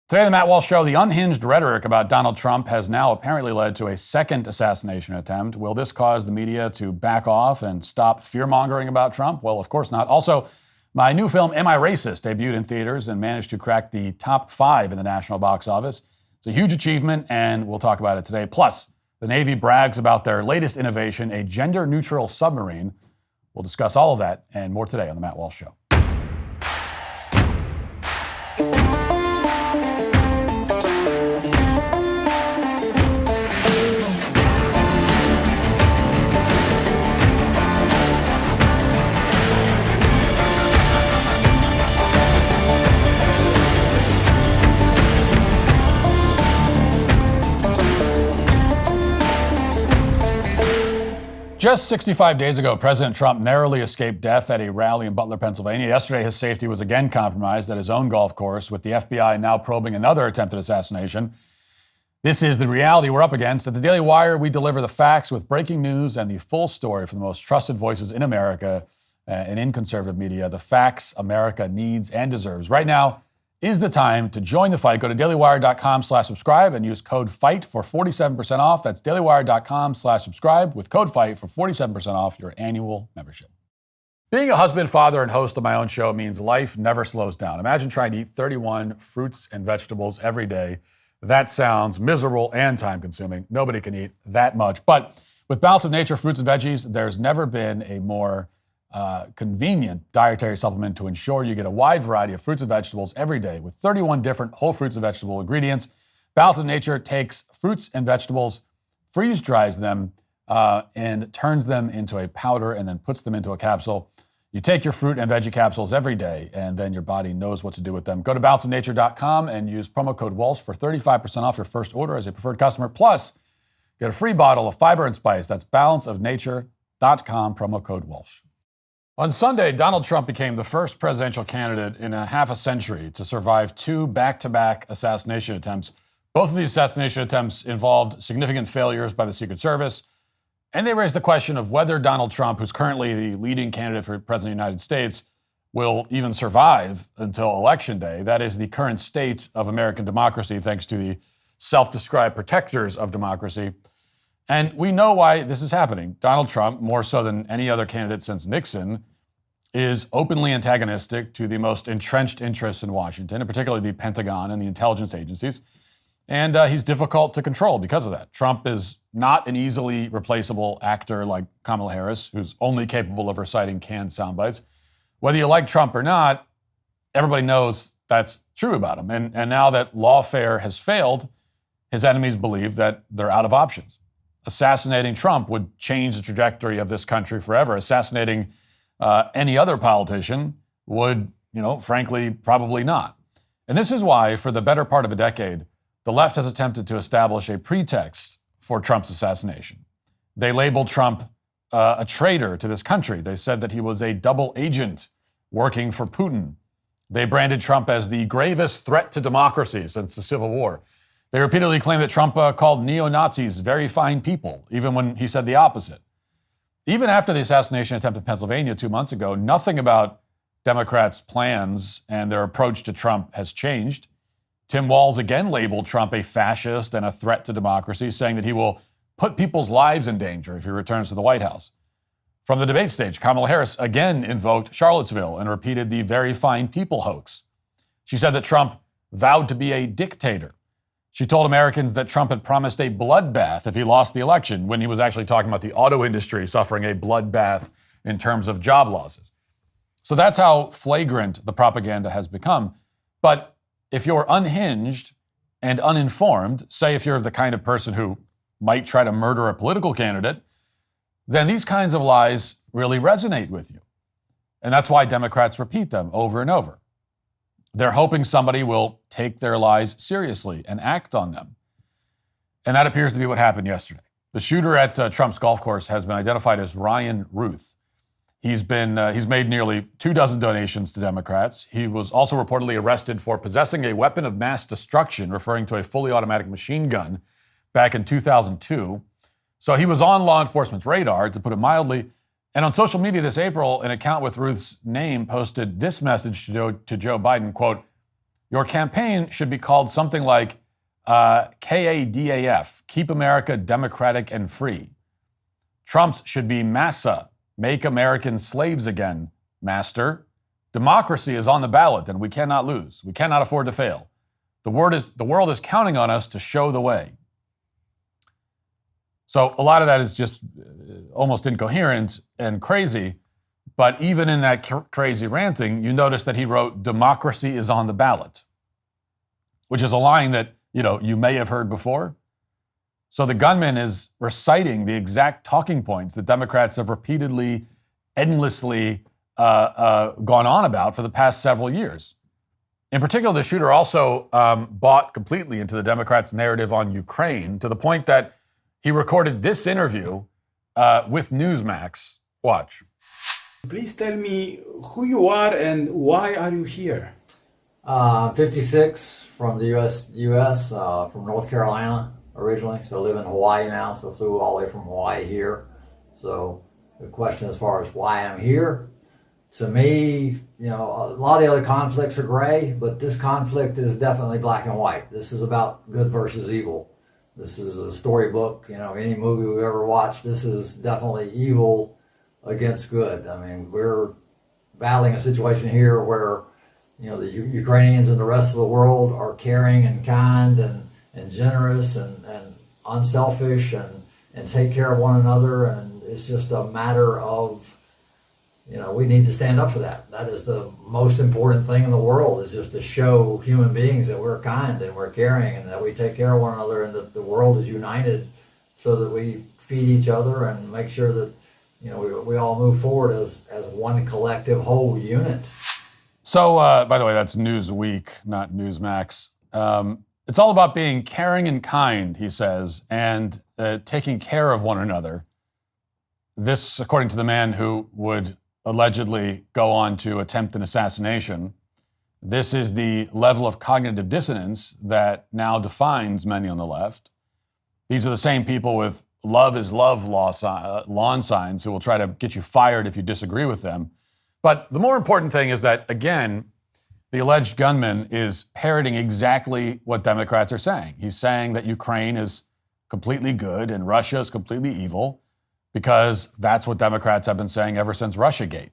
Today on the Matt Walsh Show, the unhinged rhetoric about Donald Trump has now apparently led to a second assassination attempt. Will this cause the media to back off and stop fear-mongering about Trump? Well, of course not. Also, my new film, Am I Racist?, debuted in theaters and managed to crack the top 5 in the national box office. It's a huge achievement, and we'll talk about it today. Plus, the Navy brags about their latest innovation, a gender-neutral submarine. We'll discuss all of that and more today on the Matt Walsh Show. Just 65 days ago, President Trump narrowly escaped death at a rally in Butler, Pennsylvania. Yesterday, his safety was again compromised at his own golf course, with the FBI now probing another attempted assassination. This is the reality we're up against. At the Daily Wire, we deliver the facts with breaking news and the full story from the most trusted voices in America and in conservative media. The facts America needs and deserves. Right now is the time to join the fight. Go to dailywire.com/subscribe and use code FIGHT for 47% off. That's dailywire.com/subscribe with code FIGHT for 47% off your annual membership. Being a husband, father, and host of my own show means life never slows down. Imagine trying to eat 31 fruits and vegetables every day. That sounds miserable and time-consuming. Nobody can eat that much. But with Balance of Nature fruits and veggies, there's never been a more convenient dietary supplement to ensure you get a wide variety of fruits and vegetables every day with 31 different whole fruits and vegetable ingredients. Balance of Nature takes fruits and vegetables, freeze dries them, and turns them into a powder and then puts them into a capsule. You take your fruit and veggie capsules every day, and then your body knows what to do with them. Go to balanceofnature.com and use promo code Walsh for 35% off your first order as a preferred customer. Plus, get a free bottle of fiber and spice. That's balanceofnature.com, promo code Walsh. On Sunday, Donald Trump became the first presidential candidate in a half a century to survive 2 back-to-back assassination attempts. Both of these assassination attempts involved significant failures by the Secret Service, and they raised the question of whether Donald Trump, who's currently the leading candidate for President of the United States, will even survive until Election Day. That is the current state of American democracy, thanks to the self-described protectors of democracy. And we know why this is happening. Donald Trump, more so than any other candidate since Nixon, is openly antagonistic to the most entrenched interests in Washington, and particularly the Pentagon and the intelligence agencies. And he's difficult to control because of that. Trump is not an easily replaceable actor like Kamala Harris, who's only capable of reciting canned sound bites. Whether you like Trump or not, everybody knows that's true about him. And now that lawfare has failed, his enemies believe that they're out of options. Assassinating Trump would change the trajectory of this country forever. Assassinating any other politician would, frankly, probably not. And this is why, for the better part of a decade, the left has attempted to establish a pretext for Trump's assassination. They labeled Trump a traitor to this country. They said that he was a double agent working for Putin. They branded Trump as the gravest threat to democracy since the Civil War. They repeatedly claimed that Trump called neo-Nazis very fine people, even when he said the opposite. Even after the assassination attempt in Pennsylvania 2 months ago, nothing about Democrats' plans and their approach to Trump has changed. Tim Walz again labeled Trump a fascist and a threat to democracy, saying that he will put people's lives in danger if he returns to the White House. From the debate stage, Kamala Harris again invoked Charlottesville and repeated the very fine people hoax. She said that Trump vowed to be a dictator. She told Americans that Trump had promised a bloodbath if he lost the election, when he was actually talking about the auto industry suffering a bloodbath in terms of job losses. So that's how flagrant the propaganda has become. But if you're unhinged and uninformed, say if you're the kind of person who might try to murder a political candidate, then these kinds of lies really resonate with you. And that's why Democrats repeat them over and over. They're hoping somebody will take their lies seriously and act on them. And that appears to be what happened yesterday. The shooter at Trump's golf course has been identified as Ryan Ruth. He's made nearly 24 donations to Democrats. He was also reportedly arrested for possessing a weapon of mass destruction, referring to a fully automatic machine gun, back in 2002. So he was on law enforcement's radar, to put it mildly. And on social media this April, an account with Ruth's name posted this message to Joe Biden, quote, Your campaign should be called something like KADAF, Keep America Democratic and Free. Trump's should be MASA, Make Americans Slaves Again, Master. Democracy is on the ballot and we cannot lose. We cannot afford to fail. The world is counting on us to show the way. So a lot of that is just almost incoherent and crazy. But even in that crazy ranting, you notice that he wrote, democracy is on the ballot, which is a line that, you may have heard before. So the gunman is reciting the exact talking points that Democrats have repeatedly, endlessly gone on about for the past several years. In particular, the shooter also bought completely into the Democrats' narrative on Ukraine to the point that he recorded this interview with Newsmax. Watch. Please tell me who you are and why are you here? 56 from the U.S., from North Carolina originally, so I live in Hawaii now, so flew all the way from Hawaii here. So the question as far as why I'm here, to me, a lot of the other conflicts are gray, but this conflict is definitely black and white. This is about good versus evil. This is a storybook, any movie we've ever watched, this is definitely evil against good. I mean, we're battling a situation here where, the Ukrainians and the rest of the world are caring and kind and generous and unselfish and take care of one another. And it's just a matter of, we need to stand up for that. That is the most important thing in the world, is just to show human beings that we're kind and we're caring and that we take care of one another and that the world is united so that we feed each other and make sure that, we all move forward as one collective whole unit. So, by the way, that's Newsweek, not Newsmax. It's all about being caring and kind, he says, and taking care of one another. This, according to the man who would allegedly go on to attempt an assassination. This is the level of cognitive dissonance that now defines many on the left. These are the same people with love is love lawn signs who will try to get you fired if you disagree with them. But the more important thing is that, again, the alleged gunman is parroting exactly what Democrats are saying. He's saying that Ukraine is completely good and Russia is completely evil because that's what Democrats have been saying ever since Russiagate.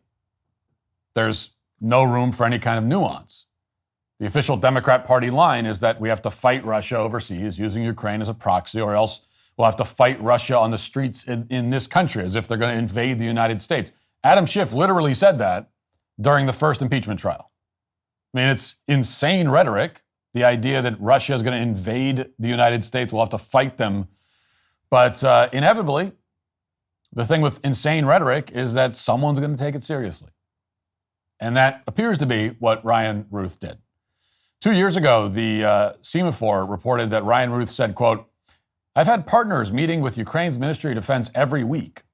There's no room for any kind of nuance. The official Democrat Party line is that we have to fight Russia overseas using Ukraine as a proxy, or else we'll have to fight Russia on the streets in this country as if they're going to invade the United States. Adam Schiff literally said that during the first impeachment trial. I mean, it's insane rhetoric, the idea that Russia is going to invade the United States, we'll have to fight them. But inevitably, the thing with insane rhetoric is that someone's going to take it seriously. And that appears to be what Ryan Ruth did. 2 years ago, the Semaphore reported that Ryan Ruth said, quote, "I've had partners meeting with Ukraine's Ministry of Defense every week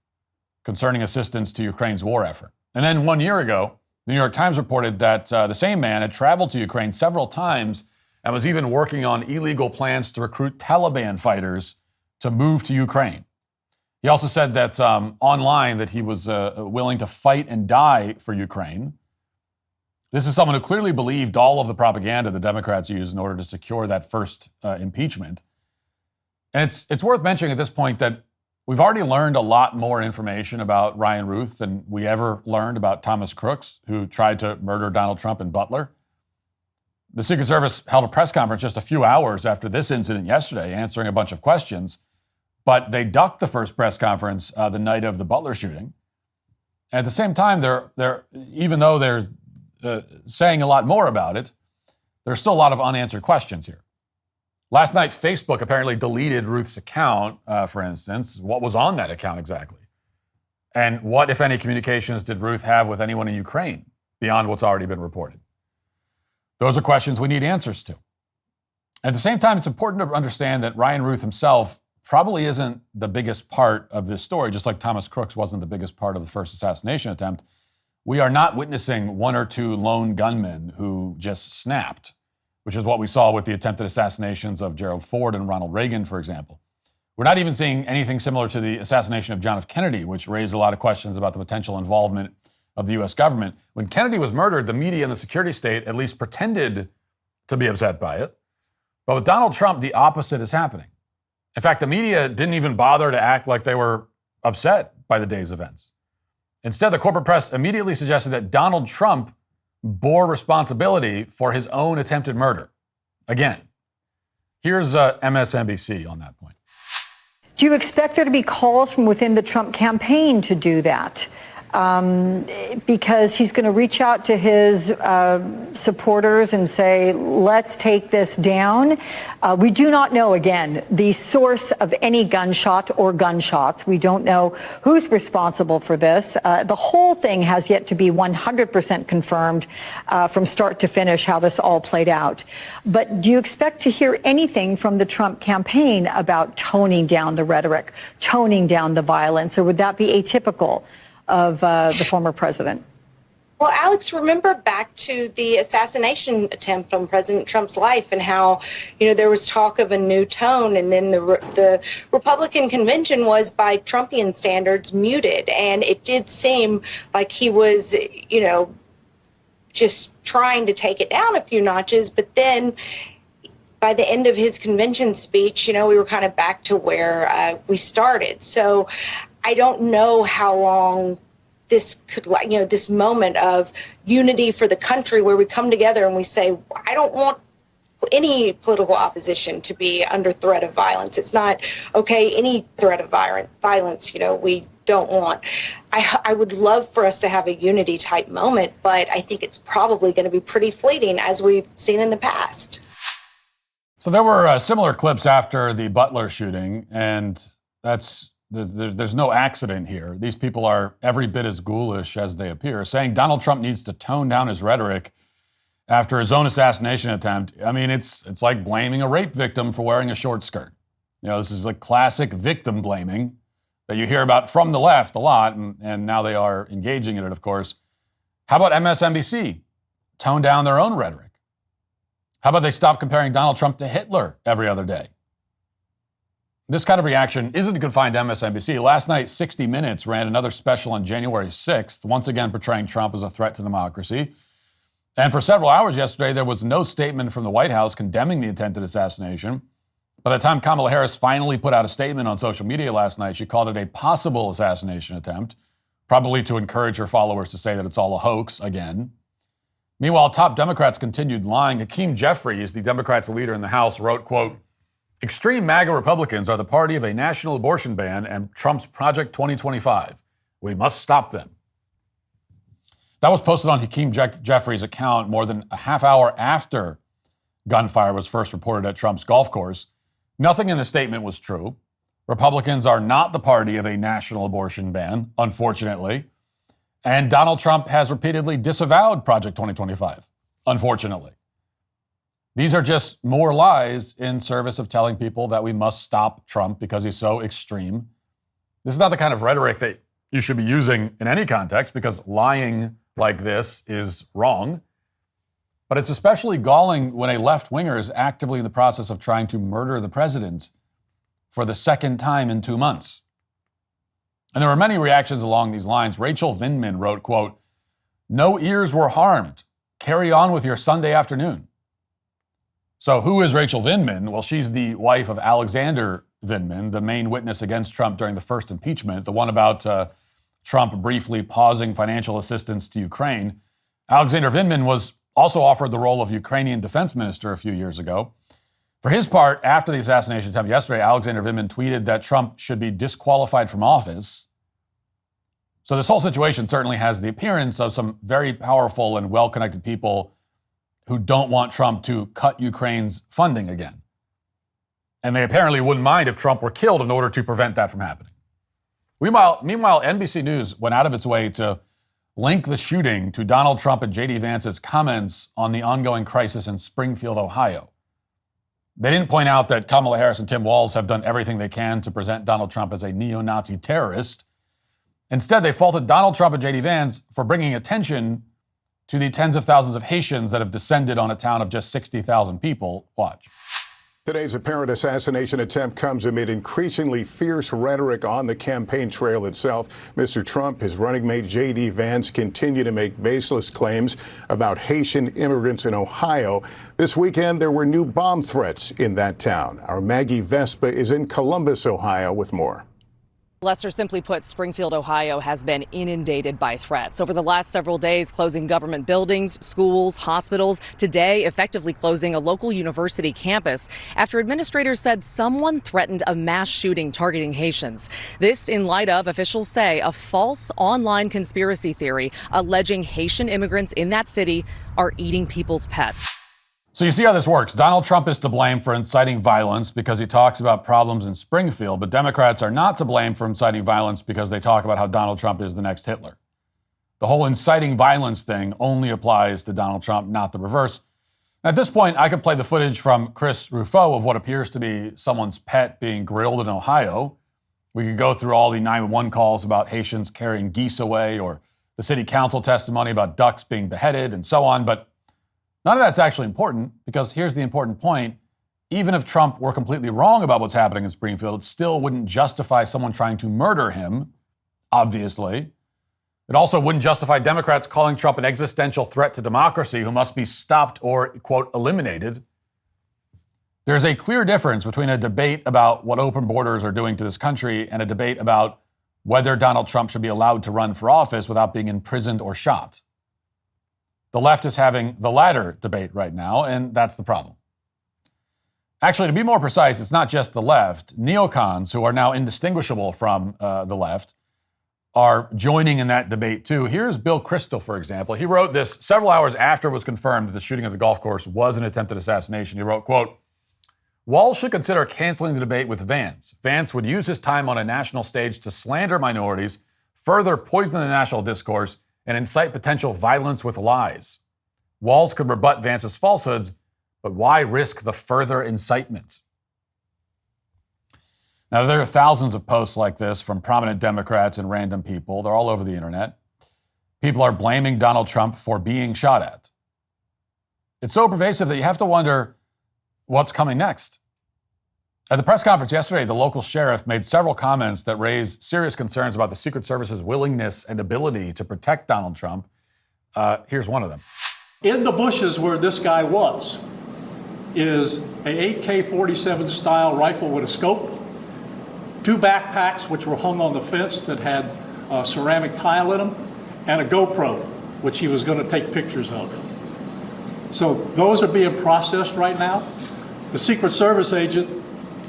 concerning assistance to Ukraine's war effort." And then 1 year ago, the New York Times reported that the same man had traveled to Ukraine several times and was even working on illegal plans to recruit Taliban fighters to move to Ukraine. He also said that online that he was willing to fight and die for Ukraine. This is someone who clearly believed all of the propaganda the Democrats used in order to secure that first impeachment. And it's worth mentioning at this point that we've already learned a lot more information about Ryan Ruth than we ever learned about Thomas Crooks, who tried to murder Donald Trump in Butler. The Secret Service held a press conference just a few hours after this incident yesterday, answering a bunch of questions, but they ducked the first press conference the night of the Butler shooting. At the same time, they're even though they're saying a lot more about it, there's still a lot of unanswered questions here. Last night, Facebook apparently deleted Ruth's account, for instance. What was on that account exactly? And what, if any, communications did Ruth have with anyone in Ukraine beyond what's already been reported? Those are questions we need answers to. At the same time, it's important to understand that Ryan Ruth himself probably isn't the biggest part of this story, just like Thomas Crooks wasn't the biggest part of the first assassination attempt. We are not witnessing one or two lone gunmen who just snapped, which is what we saw with the attempted assassinations of Gerald Ford and Ronald Reagan, for example. We're not even seeing anything similar to the assassination of John F. Kennedy, which raised a lot of questions about the potential involvement of the U.S. government. When Kennedy was murdered, the media and the security state at least pretended to be upset by it. But with Donald Trump, the opposite is happening. In fact, the media didn't even bother to act like they were upset by the day's events. Instead, the corporate press immediately suggested that Donald Trump bore responsibility for his own attempted murder. Again, here's MSNBC on that point. Do you expect there to be calls from within the Trump campaign to do that? Because he's going to reach out to his supporters and say, let's take this down. We do not know, again, the source of any gunshot or gunshots. We don't know who's responsible for this. The whole thing has yet to be 100% confirmed from start to finish how this all played out. But do you expect to hear anything from the Trump campaign about toning down the rhetoric, toning down the violence, or would that be atypical of the former president? Well, Alex, remember back to the assassination attempt on President Trump's life and how, there was talk of a new tone, and then the Republican convention was, by Trumpian standards, muted. And it did seem like he was, just trying to take it down a few notches. But then by the end of his convention speech, we were kind of back to where we started. So I don't know how long this could, this moment of unity for the country where we come together and we say, I don't want any political opposition to be under threat of violence. It's not okay, any threat of violence, we don't want. I would love for us to have a unity type moment, but I think it's probably going to be pretty fleeting, as we've seen in the past. So there were similar clips after the Butler shooting, and there's no accident here. These people are every bit as ghoulish as they appear, saying Donald Trump needs to tone down his rhetoric after his own assassination attempt. I mean, it's like blaming a rape victim for wearing a short skirt. This is like classic victim blaming that you hear about from the left a lot, and now they are engaging in it, of course. How about MSNBC? Tone down their own rhetoric. How about they stop comparing Donald Trump to Hitler every other day? This kind of reaction isn't confined to MSNBC. Last night, 60 Minutes ran another special on January 6th, once again portraying Trump as a threat to democracy. And for several hours yesterday, there was no statement from the White House condemning the attempted assassination. By the time Kamala Harris finally put out a statement on social media last night, she called it a possible assassination attempt, probably to encourage her followers to say that it's all a hoax again. Meanwhile, top Democrats continued lying. Hakeem Jeffries, the Democrats' leader in the House, wrote, quote, "Extreme MAGA Republicans are the party of a national abortion ban and Trump's Project 2025. We must stop them." That was posted on Hakeem Jeffries' account more than a half hour after gunfire was first reported at Trump's golf course. Nothing in the statement was true. Republicans are not the party of a national abortion ban, unfortunately. And Donald Trump has repeatedly disavowed Project 2025, unfortunately. These are just more lies in service of telling people that we must stop Trump because he's so extreme. This is not the kind of rhetoric that you should be using in any context, because lying like this is wrong. But it's especially galling when a left-winger is actively in the process of trying to murder the president for the second time in 2 months. And there were many reactions along these lines. Rachel Vindman wrote, quote, "No ears were harmed. Carry on with your Sunday afternoon." So who is Rachel Vindman? Well, she's the wife of Alexander Vindman, the main witness against Trump during the first impeachment, the one about Trump briefly pausing financial assistance to Ukraine. Alexander Vindman was also offered the role of Ukrainian defense minister a few years ago. For his part, after the assassination attempt yesterday, Alexander Vindman tweeted that Trump should be disqualified from office. So this whole situation certainly has the appearance of some very powerful and well-connected people who don't want Trump to cut Ukraine's funding again. And they apparently wouldn't mind if Trump were killed in order to prevent that from happening. Meanwhile, NBC News went out of its way to link the shooting to Donald Trump and J.D. Vance's comments on the ongoing crisis in Springfield, Ohio. They didn't point out that Kamala Harris and Tim Walz have done everything they can to present Donald Trump as a neo-Nazi terrorist. Instead, they faulted Donald Trump and J.D. Vance for bringing attention to the tens of thousands of Haitians that have descended on a town of just 60,000 people. Watch. Today's apparent assassination attempt comes amid increasingly fierce rhetoric on the campaign trail itself. Mr. Trump, his running mate J.D. Vance continue to make baseless claims about Haitian immigrants in Ohio. This weekend, there were new bomb threats in that town. Our Maggie Vespa is in Columbus, Ohio, with more. Lester, simply put, Springfield, Ohio has been inundated by threats over the last several days, closing government buildings, schools, hospitals. Today, effectively closing a local university campus after administrators said someone threatened a mass shooting targeting Haitians. This in light of, officials say, a false online conspiracy theory alleging Haitian immigrants in that city are eating people's pets. So you see how this works. Donald Trump is to blame for inciting violence because he talks about problems in Springfield, but Democrats are not to blame for inciting violence because they talk about how Donald Trump is the next Hitler. The whole inciting violence thing only applies to Donald Trump, not the reverse. At this point, I could play the footage from Chris Rufo of what appears to be someone's pet being grilled in Ohio. We could go through all the 911 calls about Haitians carrying geese away, or the city council testimony about ducks being beheaded and so on, but none of that's actually important, because here's the important point. Even if Trump were completely wrong about what's happening in Springfield, it still wouldn't justify someone trying to murder him, obviously. It also wouldn't justify Democrats calling Trump an existential threat to democracy who must be stopped or, quote, eliminated. There's a clear difference between a debate about what open borders are doing to this country and a debate about whether Donald Trump should be allowed to run for office without being imprisoned or shot. The left is having the latter debate right now, and that's the problem. Actually, to be more precise, it's not just the left. Neocons, who are now indistinguishable from the left, are joining in that debate too. Here's Bill Kristol, for example. He wrote this several hours after it was confirmed that the shooting of the golf course was an attempted assassination. He wrote, quote, "Walz should consider canceling the debate with Vance. Vance would use his time on a national stage to slander minorities, further poison the national discourse, and incite potential violence with lies. Walz could rebut Vance's falsehoods, but why risk the further incitement?" Now, there are thousands of posts like this from prominent Democrats and random people. They're all over the internet. People are blaming Donald Trump for being shot at. It's so pervasive that you have to wonder what's coming next. At the press conference yesterday, the local sheriff made several comments that raise serious concerns about the Secret Service's willingness and ability to protect Donald Trump. Here's one of them. In the bushes where this guy was is a AK-47 style rifle with a scope, 2 backpacks which were hung on the fence that had ceramic tile in them, and a GoPro, which he was going to take pictures of. So those are being processed right now. The Secret Service agent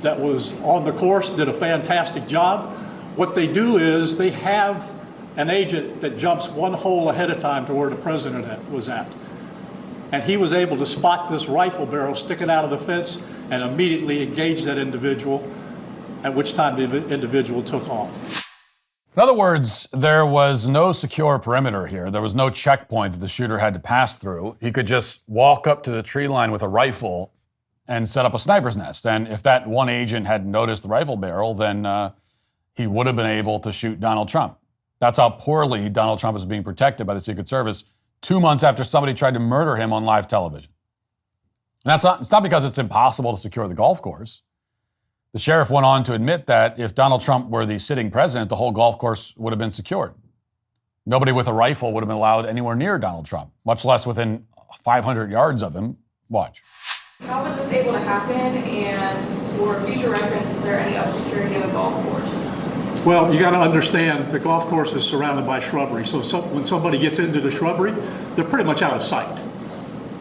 that was on the course did a fantastic job. What they do is they have an agent that jumps one hole ahead of time to where the president was at. And he was able to spot this rifle barrel sticking out of the fence and immediately engage that individual, at which time the individual took off. In other words, there was no secure perimeter here. There was no checkpoint that the shooter had to pass through. He could just walk up to the tree line with a rifle and set up a sniper's nest. And if that one agent had noticed the rifle barrel, then he would have been able to shoot Donald Trump. That's how poorly Donald Trump is being protected by the Secret Service 2 months after somebody tried to murder him on live television. And it's not because it's impossible to secure the golf course. The sheriff went on to admit that if Donald Trump were the sitting president, the whole golf course would have been secured. Nobody with a rifle would have been allowed anywhere near Donald Trump, much less within 500 yards of him. Watch. How was this able to happen, and for future reference, is there any security of the golf course? Well, you got to understand the golf course is surrounded by shrubbery. So when somebody gets into the shrubbery, they're pretty much out of sight.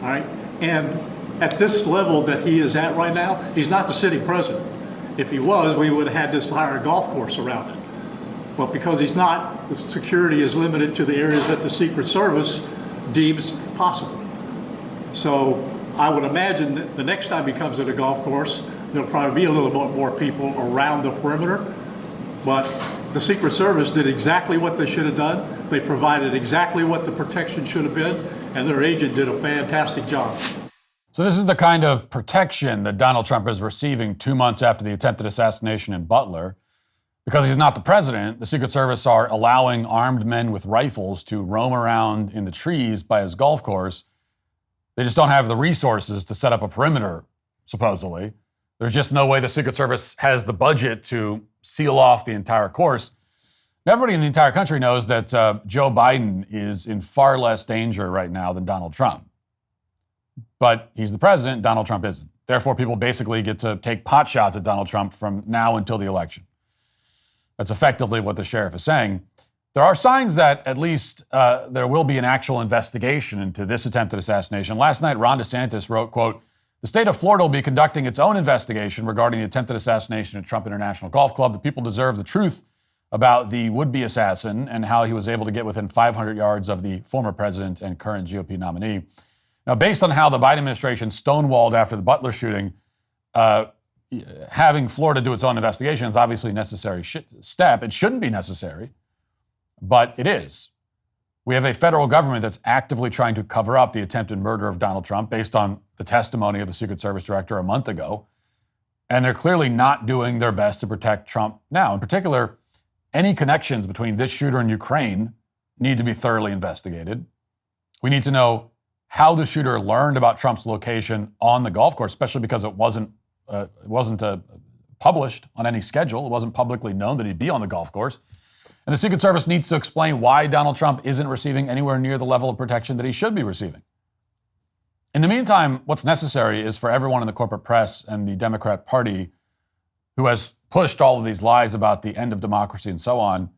All right. And at this level that he is at right now, he's not the sitting president. If he was, we would have had this entire golf course around it. But because he's not, the security is limited to the areas that the Secret Service deems possible. So I would imagine that the next time he comes to the golf course, there'll probably be a little bit more people around the perimeter. But the Secret Service did exactly what they should have done. They provided exactly what the protection should have been, and their agent did a fantastic job. So this is the kind of protection that Donald Trump is receiving 2 months after the attempted assassination in Butler. Because he's not the president, the Secret Service are allowing armed men with rifles to roam around in the trees by his golf course. They just don't have the resources to set up a perimeter, supposedly. There's just no way the Secret Service has the budget to seal off the entire course. Everybody in the entire country knows that Joe Biden is in far less danger right now than Donald Trump. But he's the president, Donald Trump isn't. Therefore, people basically get to take pot shots at Donald Trump from now until the election. That's effectively what the sheriff is saying. There are signs that at least there will be an actual investigation into this attempted assassination. Last night, Ron DeSantis wrote, quote, "The state of Florida will be conducting its own investigation regarding the attempted assassination at Trump International Golf Club. The people deserve the truth about the would-be assassin and how he was able to get within 500 yards of the former president and current GOP nominee." Now, based on how the Biden administration stonewalled after the Butler shooting, having Florida do its own investigation is obviously a necessary step. It shouldn't be necessary, but it is. We have a federal government that's actively trying to cover up the attempted murder of Donald Trump based on the testimony of the Secret Service director a month ago. And they're clearly not doing their best to protect Trump now. In particular, any connections between this shooter and Ukraine need to be thoroughly investigated. We need to know how the shooter learned about Trump's location on the golf course, especially because it wasn't published on any schedule. It wasn't publicly known that he'd be on the golf course. And the Secret Service needs to explain why Donald Trump isn't receiving anywhere near the level of protection that he should be receiving. In the meantime, what's necessary is for everyone in the corporate press and the Democrat Party who has pushed all of these lies about the end of democracy and so on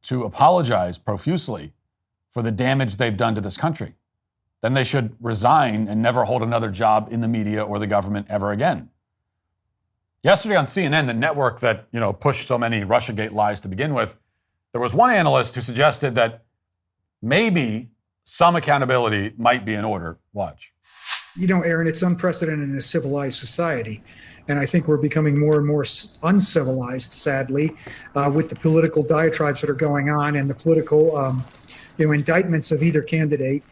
to apologize profusely for the damage they've done to this country. Then they should resign and never hold another job in the media or the government ever again. Yesterday on CNN, the network that, pushed so many Russiagate lies to begin with, there was one analyst who suggested that maybe some accountability might be in order. Watch. Aaron, it's unprecedented in a civilized society. And I think we're becoming more and more uncivilized, sadly, with the political diatribes that are going on and the political indictments of either candidate.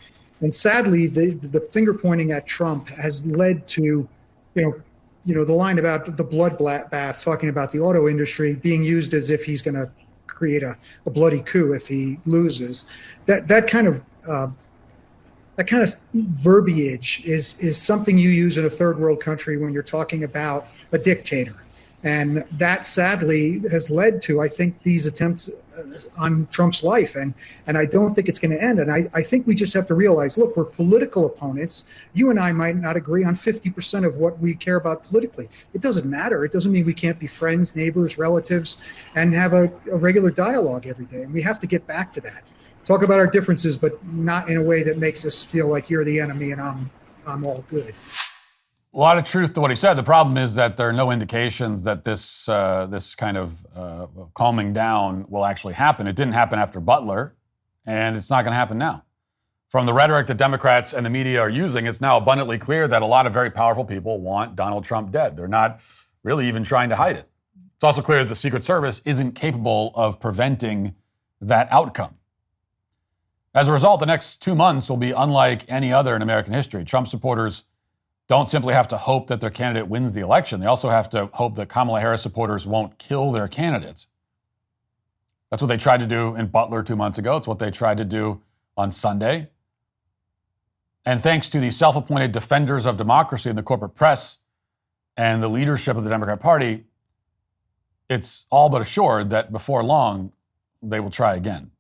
And sadly, the finger pointing at Trump has led to, the line about the bloodbath, talking about the auto industry being used as if he's going to create a bloody coup if he loses. That kind of verbiage is something you use in a third world country when you're talking about a dictator. And that sadly has led to, I think, these attempts on Trump's life. And I don't think it's going to end. And I think we just have to realize, look, we're political opponents. You and I might not agree on 50% of what we care about politically. It doesn't matter. It doesn't mean we can't be friends, neighbors, relatives, and have a regular dialogue every day. And we have to get back to that. Talk about our differences, but not in a way that makes us feel like you're the enemy and I'm all good. A lot of truth to what he said. The problem is that there are no indications that this kind of calming down will actually happen. It didn't happen after Butler, and it's not going to happen now. From the rhetoric that Democrats and the media are using, it's now abundantly clear that a lot of very powerful people want Donald Trump dead. They're not really even trying to hide it. It's also clear that the Secret Service isn't capable of preventing that outcome. As a result, the next 2 months will be unlike any other in American history. Trump supporters don't simply have to hope that their candidate wins the election. They also have to hope that Kamala Harris supporters won't kill their candidates. That's what they tried to do in Butler 2 months ago. It's what they tried to do on Sunday. And thanks to the self-appointed defenders of democracy in the corporate press and the leadership of the Democrat Party, it's all but assured that before long, they will try again.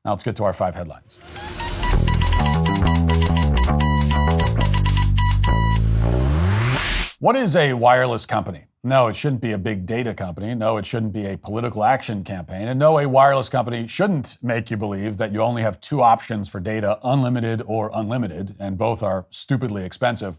Now let's get to our 5 headlines. What is a wireless company? No, it shouldn't be a big data company. No, it shouldn't be a political action campaign. And no, a wireless company shouldn't make you believe that you only have 2 options for data, unlimited or unlimited, and both are stupidly expensive.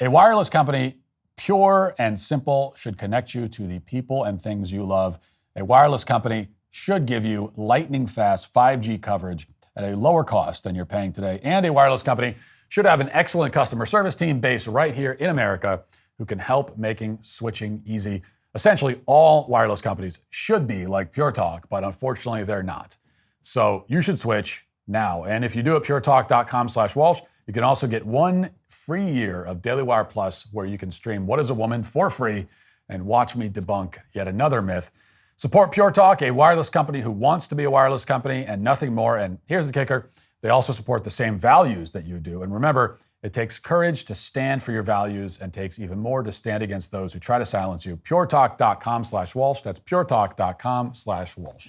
A wireless company, pure and simple, should connect you to the people and things you love. A wireless company should give you lightning-fast 5G coverage at a lower cost than you're paying today. And a wireless company should have an excellent customer service team based right here in America who can help making switching easy. Essentially, all wireless companies should be like Pure Talk, but unfortunately, they're not. So you should switch now. And if you do at puretalk.com/Walsh, you can also get 1 free year of Daily Wire Plus, where you can stream What is a Woman for free and watch me debunk yet another myth. Support Pure Talk, a wireless company who wants to be a wireless company and nothing more. And here's the kicker. They also support the same values that you do. And remember, It takes courage to stand for your values and takes even more to stand against those who try to silence you. puretalk.com/Walsh. That's puretalk.com/Walsh.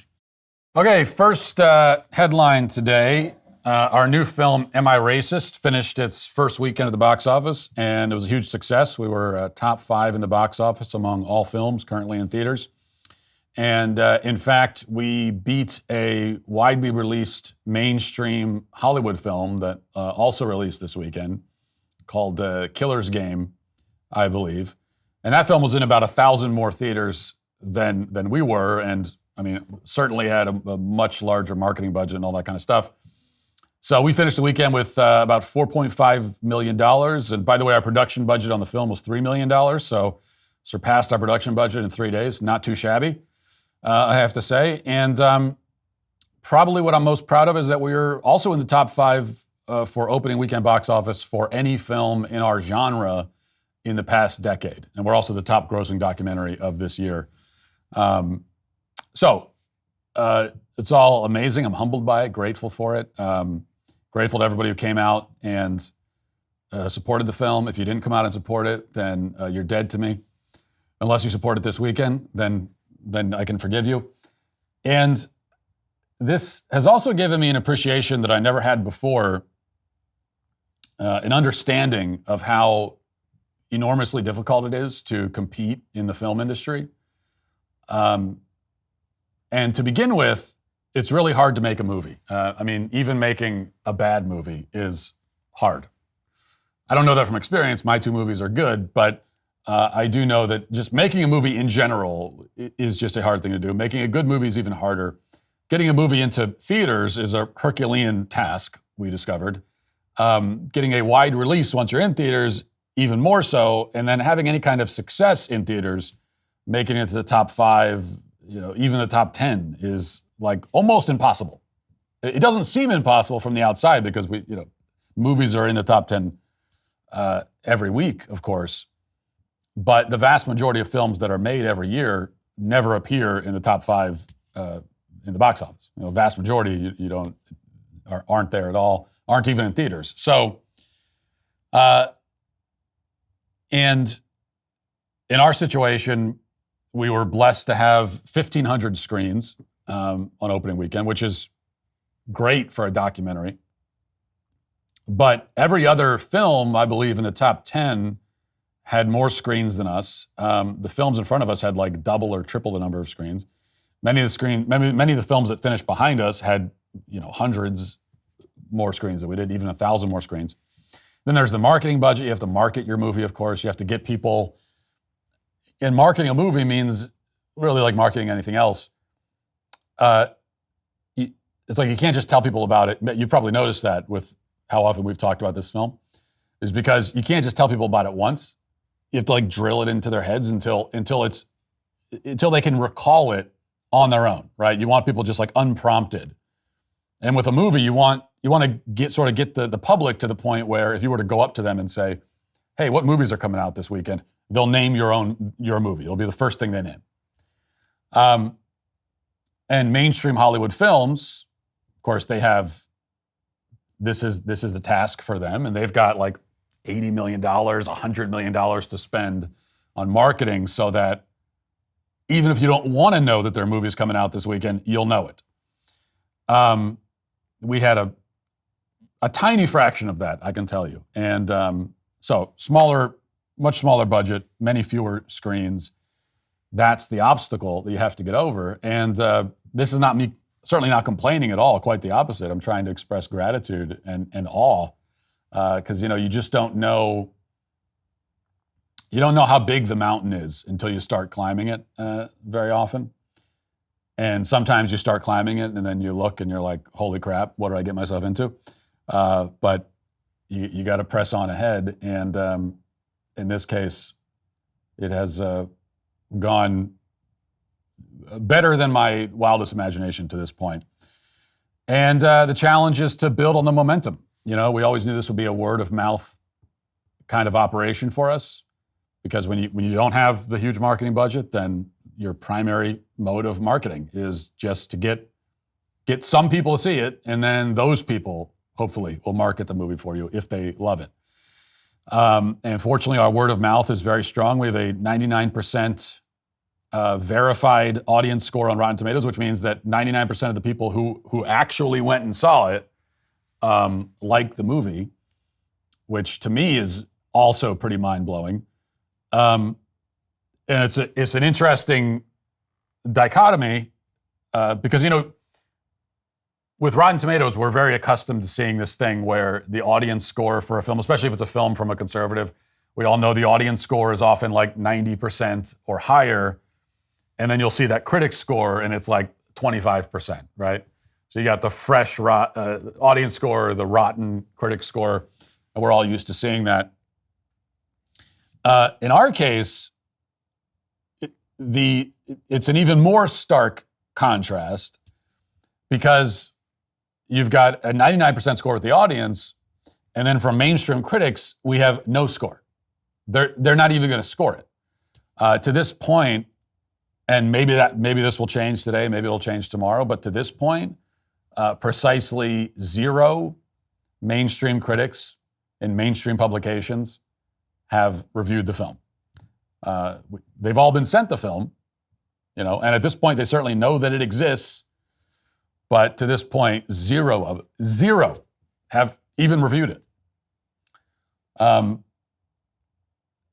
Okay, first headline today. Our new film, Am I Racist?, finished its first weekend at the box office, and it was a huge success. We were top 5 in the box office among all films currently in theaters. And in fact, we beat a widely released mainstream Hollywood film that also released this weekend called Killer's Game, I believe. And that film was in about 1,000 more theaters than we were, and I mean, certainly had a much larger marketing budget and all that kind of stuff. So we finished the weekend with about $4.5 million. And by the way, our production budget on the film was $3 million. So surpassed our production budget in 3 days. Not too shabby, I have to say. And probably what I'm most proud of is that we were also in the top 5 for opening weekend box office for any film in our genre in the past decade. And we're also the top grossing documentary of this year. So it's all amazing. I'm humbled by it, grateful for it. Grateful to everybody who came out and supported the film. If you didn't come out and support it, then you're dead to me. Unless you support it this weekend, then I can forgive you. And this has also given me an appreciation that I never had before, an understanding of how enormously difficult it is to compete in the film industry. And to begin with, it's really hard to make a movie. I mean, even making a bad movie is hard. I don't know that from experience. My 2 movies are good, but I do know that just making a movie in general is just a hard thing to do. Making a good movie is even harder. Getting a movie into theaters is a Herculean task, we discovered. Getting a wide release once you're in theaters, even more so. And then having any kind of success in theaters, making it to the top 5, even the top 10 is like almost impossible. It doesn't seem impossible from the outside because movies are in the top 10 every week, of course. But the vast majority of films that are made every year never appear in the top 5 in the box office. Vast majority aren't there at all, aren't even in theaters. So, and in our situation, we were blessed to have 1,500 screens on opening weekend, which is great for a documentary. But every other film, I believe, in the top 10 had more screens than us. The films in front of us had like double or triple the number of screens. Many of the films that finished behind us had, hundreds more screens than we did, even 1,000 more screens. Then there's the marketing budget. You have to market your movie, of course. You have to get people. And marketing a movie means really like marketing anything else. It's like you can't just tell people about it. You've probably noticed that with how often we've talked about this film, is because you can't just tell people about it once. You have to like drill it into their heads until they can recall it on their own, right? You want people just like unprompted. And with a movie, you want to get the public to the point where if you were to go up to them and say, "Hey, what movies are coming out this weekend?" They'll name your movie. It'll be the first thing they name. And mainstream Hollywood films, of course, they have, this is the task for them, and they've got like $80 million, $100 million to spend on marketing so that even if you don't want to know that their movie's coming out this weekend, you'll know it. We had a tiny fraction of that, I can tell you. And so much smaller budget, many fewer screens. That's the obstacle that you have to get over. And this is not me, certainly not complaining at all, quite the opposite. I'm trying to express gratitude and awe because, you just don't know. You don't know how big the mountain is until you start climbing it very often. And sometimes you start climbing it and then you look and you're like, holy crap, what did I get myself into? But you got to press on ahead. And in this case, it has gone better than my wildest imagination to this point. And the challenge is to build on the momentum. We always knew this would be a word of mouth kind of operation for us, because when you don't have the huge marketing budget, then your primary mode of marketing is just to get some people to see it, and then those people hopefully will market the movie for you if they love it. And fortunately, our word of mouth is very strong. We have a 99% verified audience score on Rotten Tomatoes, which means that 99% of the people who actually went and saw it liked the movie, which to me is also pretty mind-blowing. And it's an interesting dichotomy because, with Rotten Tomatoes, we're very accustomed to seeing this thing where the audience score for a film, especially if it's a film from a conservative, we all know the audience score is often like 90% or higher. And then you'll see that critic score and it's like 25%, right? So you got the fresh audience score, the rotten critic score, and we're all used to seeing that. In our case, it's an even more stark contrast because you've got a 99% score with the audience, and then from mainstream critics, we have no score. They're not even going to score it. To this point, and maybe this will change today, maybe it'll change tomorrow, but to this point, precisely 0 mainstream critics in mainstream publications have reviewed the film. They've all been sent the film, and at this point, they certainly know that it exists. But to this point, 0 have even reviewed it.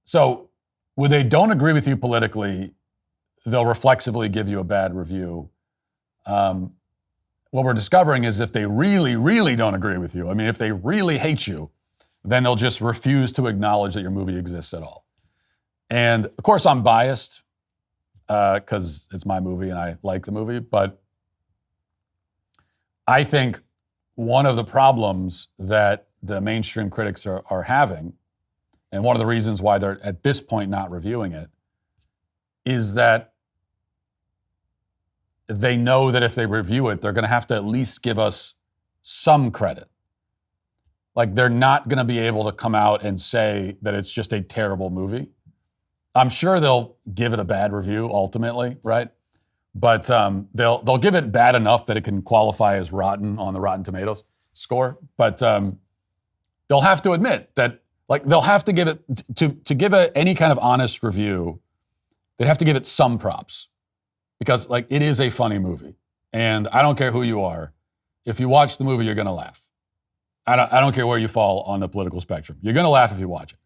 So when they don't agree with you politically, they'll reflexively give you a bad review. What we're discovering is if they really, really don't agree with you, if they really hate you, then they'll just refuse to acknowledge that your movie exists at all. And of course, I'm biased because it's my movie and I like the movie, but I think one of the problems that the mainstream critics are having, and one of the reasons why they're at this point not reviewing it, is that they know that if they review it, they're going to have to at least give us some credit. Like they're not going to be able to come out and say that it's just a terrible movie. I'm sure they'll give it a bad review ultimately, right? But they'll give it bad enough that it can qualify as rotten on the Rotten Tomatoes score. But they'll have to admit that, they'll have to give it to give any kind of honest review. They'd have to give it some props because, it is a funny movie, and I don't care who you are. If you watch the movie, you're going to laugh. I don't care where you fall on the political spectrum. You're going to laugh if you watch it,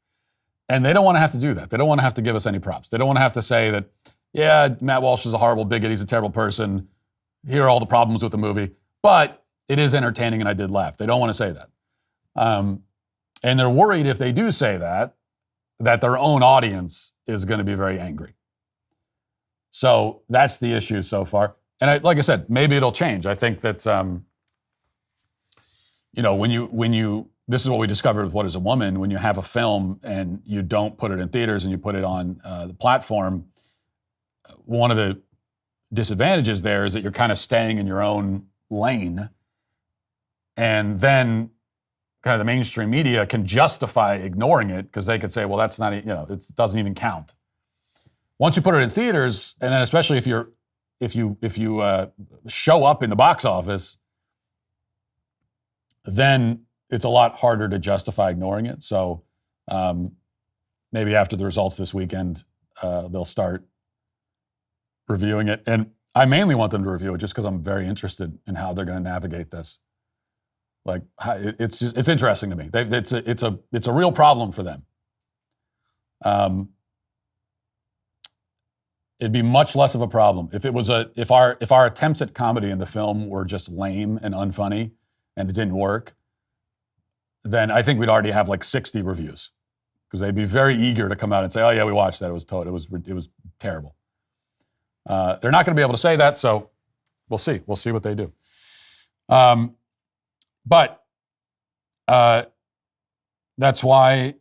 and they don't want to have to do that. They don't want to have to give us any props. They don't want to have to say that, yeah, Matt Walsh is a horrible bigot. He's a terrible person. Here are all the problems with the movie. But it is entertaining and I did laugh. They don't want to say that. And they're worried if they do say that their own audience is going to be very angry. So that's the issue so far. And like I said, maybe it'll change. I think that, when you, this is what we discovered with What Is a Woman, when you have a film and you don't put it in theaters and you put it on the platform, one of the disadvantages there is that you're kind of staying in your own lane. And then kind of the mainstream media can justify ignoring it because they could say, well, that's not, it doesn't even count. Once you put it in theaters, and then especially if you show up in the box office, then it's a lot harder to justify ignoring it. So maybe after the results this weekend, they'll start reviewing it. And I mainly want them to review it just because I'm very interested in how they're going to navigate this. It's interesting to me. It's a real problem for them. It'd be much less of a problem if our attempts at comedy in the film were just lame and unfunny and it didn't work. Then I think we'd already have 60 reviews because they'd be very eager to come out and say, "Oh yeah, we watched that. It was terrible." They're not going to be able to say that, so we'll see. We'll see what they do. But that's why,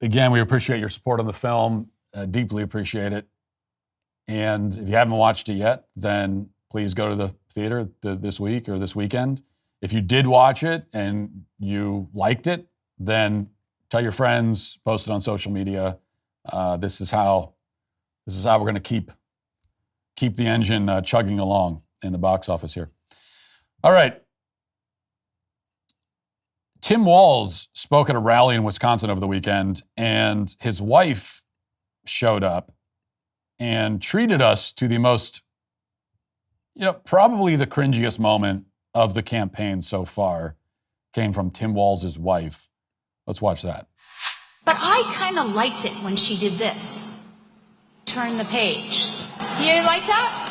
again, we appreciate your support on the film. Deeply appreciate it. And if you haven't watched it yet, then please go to the theater this week or this weekend. If you did watch it and you liked it, then tell your friends, post it on social media. This is how we're going to keep the engine chugging along in the box office here. All right. Tim Walz spoke at a rally in Wisconsin over the weekend, and his wife showed up and treated us to the most, probably the cringiest moment of the campaign so far came from Tim Walz's wife. Let's watch that. But I kind of liked it when she did this. Turn the page. You like that?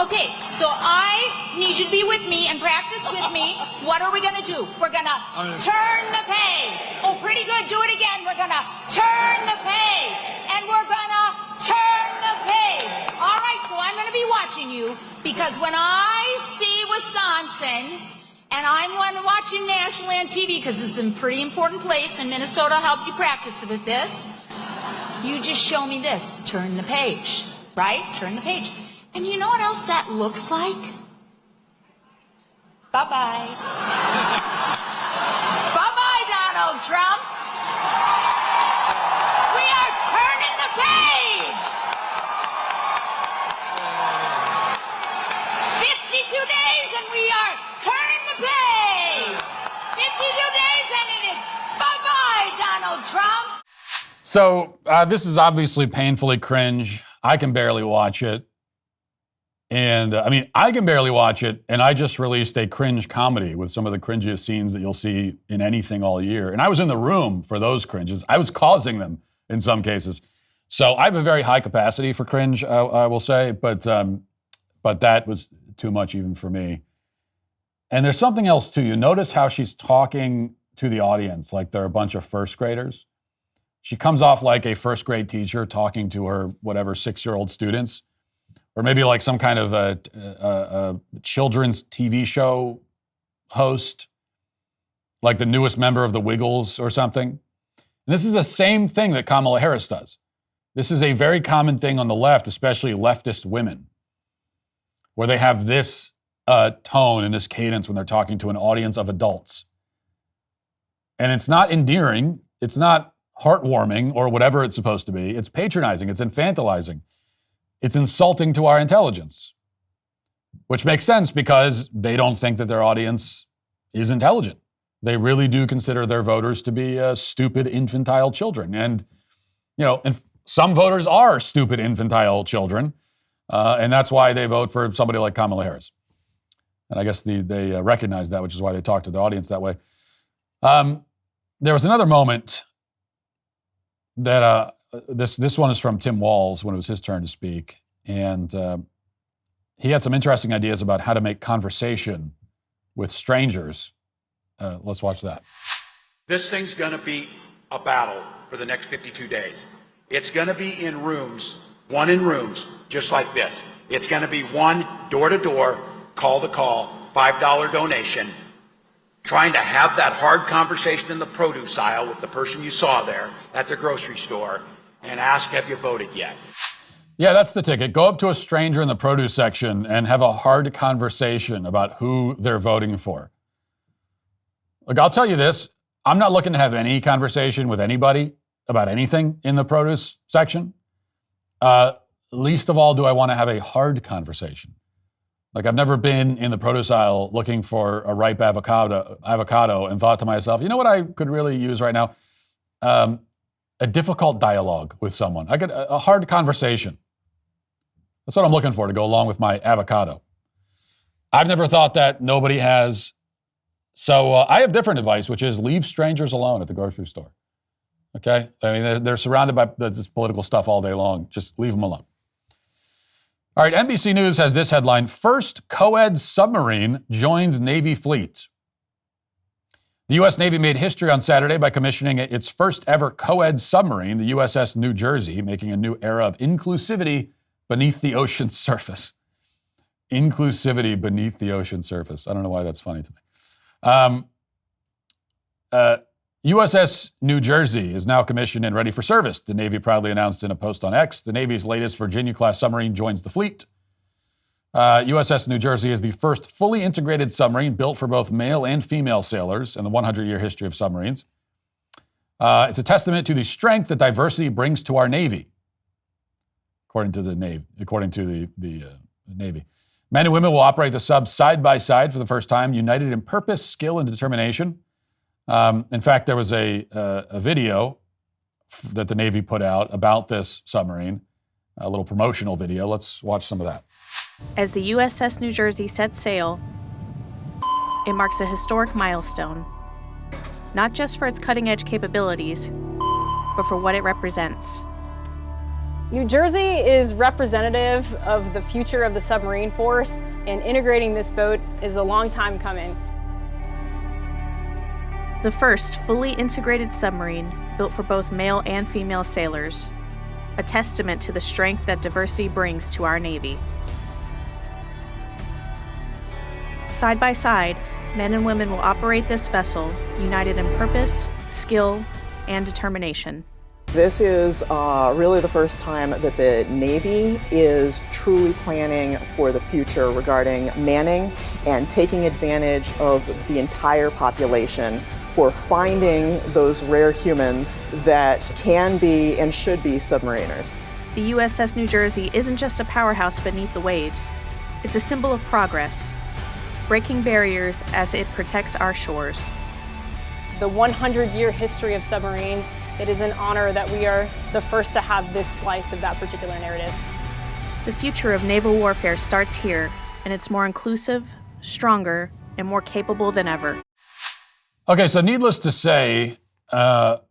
Okay, so I need you to be with me and practice with me. What are we going to do? We're going to turn the page. Oh, pretty good. Do it again. We're going to turn the page. And we're going to turn the page. All right, so I'm going to be watching you because when I see Wisconsin, and I'm watching nationally on TV because this is a pretty important place, and Minnesota helped you practice with this. You just show me this. Turn the page, right? Turn the page. And you know what else that looks like? Bye-bye. Bye-bye, Donald Trump. We are turning the page. 52 days and we are turning the page. 52 days and it is bye-bye, Donald Trump. So this is obviously painfully cringe. I can barely watch it. And I can barely watch it, and I just released a cringe comedy with some of the cringiest scenes that you'll see in anything all year. And I was in the room for those cringes. I was causing them in some cases. So I have a very high capacity for cringe, I will say, but that was too much even for me. And there's something else too. You notice how she's talking to the audience like they're a bunch of first graders. She comes off like a first grade teacher talking to her, 6-year-old students. Or maybe like some kind of a children's TV show host, like the newest member of the Wiggles or something. And this is the same thing that Kamala Harris does. This is a very common thing on the left, especially leftist women, where they have this tone and this cadence when they're talking to an audience of adults. And it's not endearing, it's not heartwarming or whatever it's supposed to be. It's patronizing, it's infantilizing. It's insulting to our intelligence, which makes sense because they don't think that their audience is intelligent. They really do consider their voters to be stupid, infantile children. And, and some voters are stupid, infantile children, and that's why they vote for somebody like Kamala Harris. And I guess they recognize that, which is why they talk to the audience that way. There was another moment that this one is from Tim Walz when it was his turn to speak. And he had some interesting ideas about how to make conversation with strangers. Let's watch that. This thing's going to be a battle for the next 52 days. It's going to be in rooms, just like this. It's going to be one door-to-door, call-to-call, $5 donation, trying to have that hard conversation in the produce aisle with the person you saw there at the grocery store and ask, have you voted yet? Yeah, that's the ticket. Go up to a stranger in the produce section and have a hard conversation about who they're voting for. Look, I'll tell you this. I'm not looking to have any conversation with anybody about anything in the produce section. Least of all do I want to have a hard conversation. Like, I've never been in the produce aisle looking for a ripe avocado and thought to myself, you know what I could really use right now? A difficult dialogue with someone. I get a hard conversation. That's what I'm looking for to go along with my avocado. I've never thought that. Nobody has. So I have different advice, which is leave strangers alone at the grocery store. Okay? I mean, they're surrounded by this political stuff all day long. Just leave them alone. All right, NBC News has this headline: First Coed submarine joins Navy fleet. The U.S. Navy made history on Saturday by commissioning its first ever Coed submarine, the USS New Jersey, making a new era of inclusivity beneath the ocean's surface. Inclusivity beneath the ocean's surface. I don't know why that's funny to me. USS New Jersey is now commissioned and ready for service. The Navy proudly announced in a post on X. The Navy's latest Virginia-class submarine joins the fleet. USS New Jersey is the first fully integrated submarine built for both male and female sailors in the 100-year history of submarines. It's a testament to the strength that diversity brings to our Navy, according to the Navy. Men and women will operate the sub side by side for the first time, united in purpose, skill, and determination. In fact, there was a video that the Navy put out about this submarine, a little promotional video. Let's watch some of that. As the USS New Jersey sets sail, it marks a historic milestone, not just for its cutting-edge capabilities, but for what it represents. New Jersey is representative of the future of the submarine force, and integrating this boat is a long time coming. The first fully integrated submarine built for both male and female sailors, a testament to the strength that diversity brings to our Navy. Side by side, men and women will operate this vessel, united in purpose, skill, and determination. This is really the first time that the Navy is truly planning for the future regarding manning and taking advantage of the entire population for finding those rare humans that can be and should be submariners. The USS New Jersey isn't just a powerhouse beneath the waves. It's a symbol of progress, breaking barriers as it protects our shores. The 100-year history of submarines, it is an honor that we are the first to have this slice of that particular narrative. The future of naval warfare starts here, and it's more inclusive, stronger, and more capable than ever. Okay, so needless to say, well,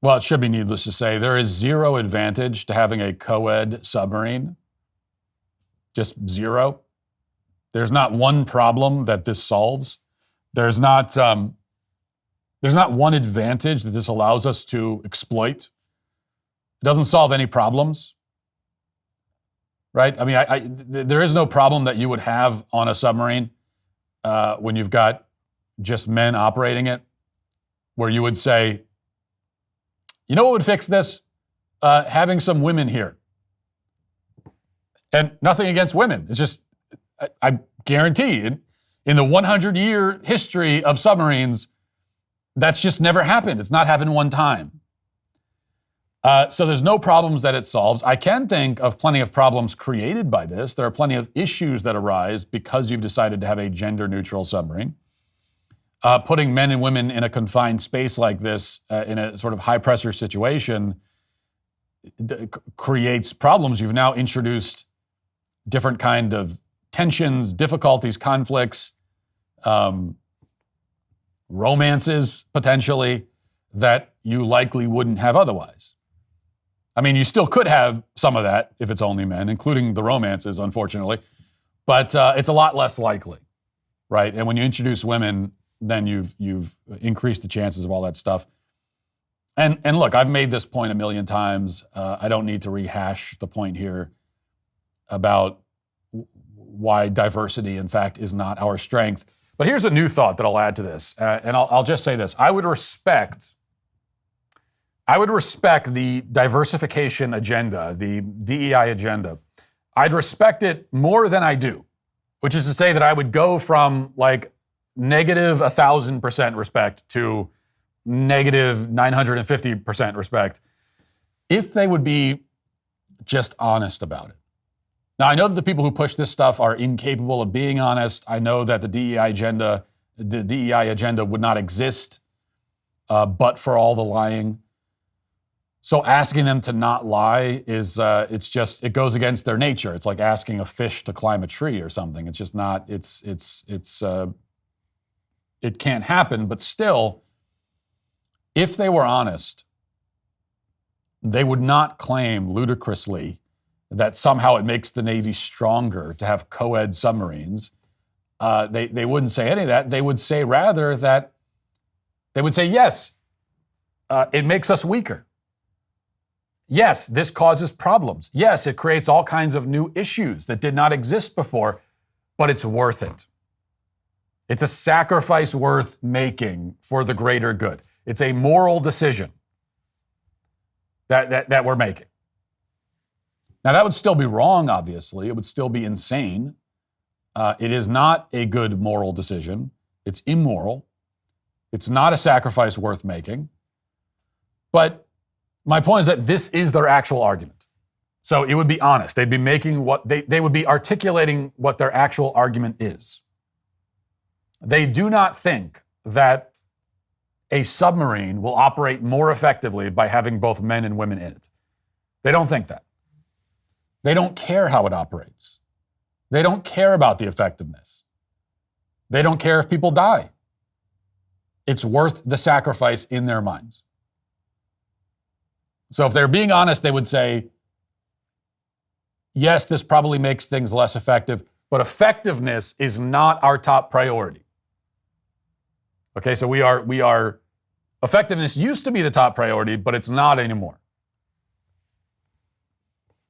it should be needless to say, there is zero advantage to having a Coed submarine. Just zero. There's not one problem that this solves. There's not one advantage that this allows us to exploit. It doesn't solve any problems, right? I mean, there is no problem that you would have on a submarine when you've got just men operating it, where you would say, you know what would fix this? Having some women here. And nothing against women. It's just, I guarantee in the 100-year history of submarines, that's just never happened. It's not happened one time. So there's no problems that it solves. I can think of plenty of problems created by this. There are plenty of issues that arise because you've decided to have a gender-neutral submarine. Putting men and women in a confined space like this, in a sort of high-pressure situation, creates problems. You've now introduced different kind of tensions, difficulties, conflicts, romances, potentially, that you likely wouldn't have otherwise. I mean, you still could have some of that if it's only men, including the romances, unfortunately, but it's a lot less likely, right? And when you introduce women, then you've increased the chances of all that stuff. And look, I've made this point a million times. I don't need to rehash the point here about why diversity, in fact, is not our strength. But here's a new thought that I'll add to this, and I'll just say this. I would respect the diversification agenda, the DEI agenda. I'd respect it more than I do, which is to say that I would go from like negative 1,000% respect to negative 950% respect if they would be just honest about it. Now, I know that the people who push this stuff are incapable of being honest. I know that the DEI agenda would not exist but for all the lying. So asking them to not lie is, it goes against their nature. It's like asking a fish to climb a tree or something. It's just not, it can't happen. But still, if they were honest, they would not claim ludicrously that somehow it makes the Navy stronger to have Coed submarines. They wouldn't say any of that. They would say rather that, yes, it makes us weaker. Yes, this causes problems. Yes, it creates all kinds of new issues that did not exist before, but it's worth it. It's a sacrifice worth making for the greater good. It's a moral decision that we're making. Now, that would still be wrong, obviously. It would still be insane. It is not a good moral decision. It's immoral. It's not a sacrifice worth making. But my point is that this is their actual argument. So it would be honest. They'd be making they would be articulating what their actual argument is. They do not think that a submarine will operate more effectively by having both men and women in it. They don't think that. They don't care how it operates. They don't care about the effectiveness. They don't care if people die. It's worth the sacrifice in their minds. So if they're being honest, they would say, yes, this probably makes things less effective, but effectiveness is not our top priority. Okay, so we are, effectiveness used to be the top priority, but it's not anymore.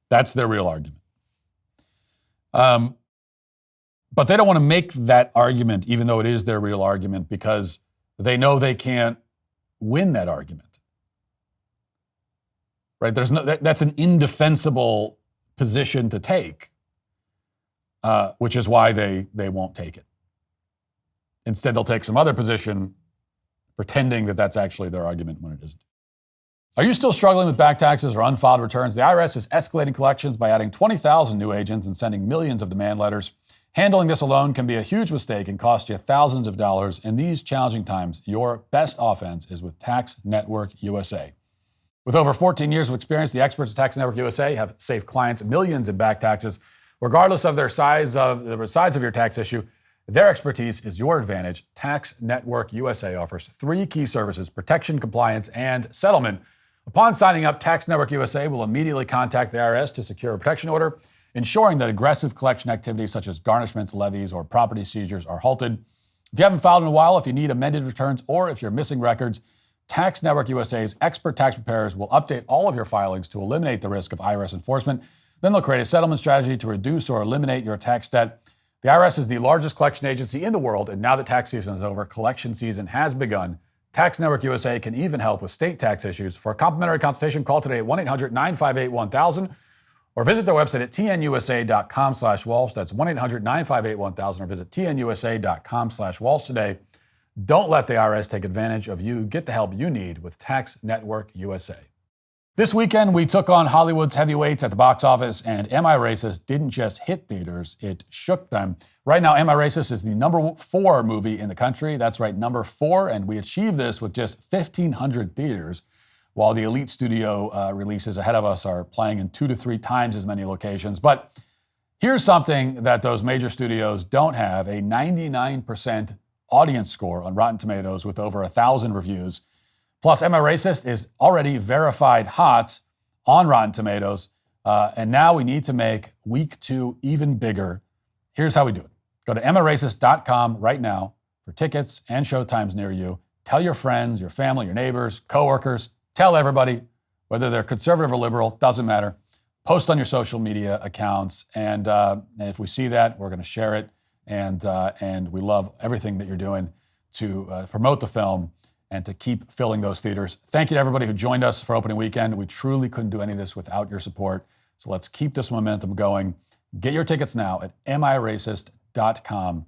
That's their real argument. But they don't want to make that argument, even though it is their real argument, because they know they can't win that argument. Right? That's an indefensible position to take, which is why they won't take it. Instead, they'll take some other position, pretending that that's actually their argument when it isn't. Are you still struggling with back taxes or unfiled returns? The IRS is escalating collections by adding 20,000 new agents and sending millions of demand letters. Handling this alone can be a huge mistake and cost you thousands of dollars. In these challenging times, your best offense is with Tax Network USA. With over 14 years of experience, the experts at Tax Network USA have saved clients millions in back taxes. Regardless of the size of your tax issue, their expertise is your advantage. Tax Network USA offers 3 key services: protection, compliance, and settlement. Upon signing up, Tax Network USA will immediately contact the IRS to secure a protection order, ensuring that aggressive collection activities such as garnishments, levies, or property seizures are halted. If you haven't filed in a while, if you need amended returns, or if you're missing records, Tax Network USA's expert tax preparers will update all of your filings to eliminate the risk of IRS enforcement. Then they'll create a settlement strategy to reduce or eliminate your tax debt. The IRS is the largest collection agency in the world, and now that tax season is over, collection season has begun. Tax Network USA can even help with state tax issues. For a complimentary consultation, call today at 1-800-958-1000 or visit their website at tnusa.com/Walz. That's 1-800-958-1000 or visit tnusa.com/Walz today. Don't let the IRS take advantage of you. Get the help you need with Tax Network USA. This weekend, we took on Hollywood's heavyweights at the box office, and Am I Racist didn't just hit theaters, it shook them. Right now, Am I Racist is the number 4 movie in the country. That's right, number 4, and we achieved this with just 1,500 theaters, while the elite studio releases ahead of us are playing in 2 to 3 times as many locations. But here's something that those major studios don't have: a 99% audience score on Rotten Tomatoes with over 1,000 reviews. Plus, Am I Racist is already verified hot on Rotten Tomatoes, and now we need to make week 2 even bigger. Here's how we do it. Go to amiracist.com right now for tickets and showtimes near you. Tell your friends, your family, your neighbors, coworkers. Tell everybody, whether they're conservative or liberal, doesn't matter. Post on your social media accounts, and if we see that, we're going to share it. And we love everything that you're doing to promote the film and to keep filling those theaters. Thank you to everybody who joined us for opening weekend. We truly couldn't do any of this without your support. So let's keep this momentum going. Get your tickets now at amiracist.com.